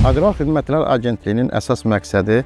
Aqrar Xidmətlər Agentliyinin əsas məqsədi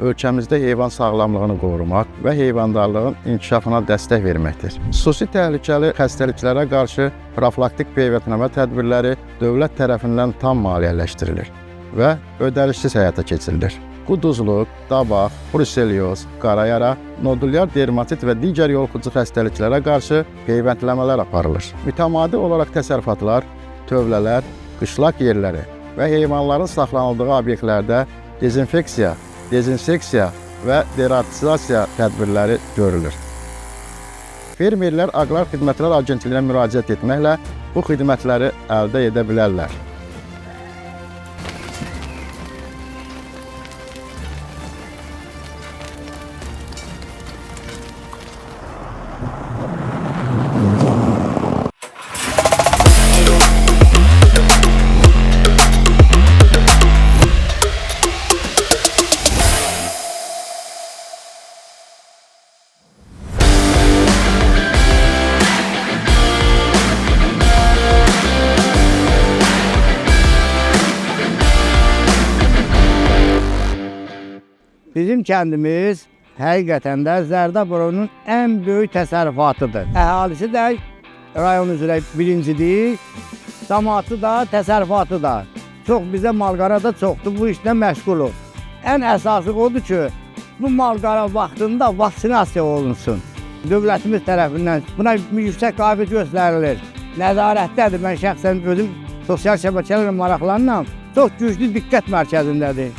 ölkəmizdə heyvan sağlamlığını qorumaq və heyvandarlığın inkişafına dəstək verməkdir. Xüsusi təhlükəli xəstəliklərə qarşı profilaktik peyvəndnamə tədbirləri dövlət tərəfindən tam maliyyələşdirilir və ödənişsiz həyata keçirilir. Quduzluq, dabaq, bruselyoz, qara yara, nodulyar dermatit və digər yoluxucu xəstəliklərə qarşı peyvəndləmələr aparılır. Mütəmadi olaraq təsərrüfatlar, tövlələr, qışlaq yerləri və heyvanların saxlanıldığı obyektlərdə dezinfeksiya, dezinseksiya və deratizasiya tədbirləri görülür. Fermerlər Aqrar Xidmətlər Agentliyinə müraciət etməklə bu xidmətləri əldə edə bilərlər. Bizim kəndimiz həqiqətən də Zərdaboronun ən böyük təsərrüfatıdır. Əhalisi də rayon üzrə birincidir, cəmaatı da, təsərrüfatı da. Çox bizə malqara da çoxdur, bu işlə məşğuluq. Ən əsası odur ki, bu malqara vaxtında vaksinasiya olunsun. Dövlətimiz tərəfindən buna yüksək qabiliyyət göstərilir. Nəzarətdədir, mən şəxsən özüm sosial şəbəkələrlə maraqlanıram. Çox güclü diqqət mərkəzindədir.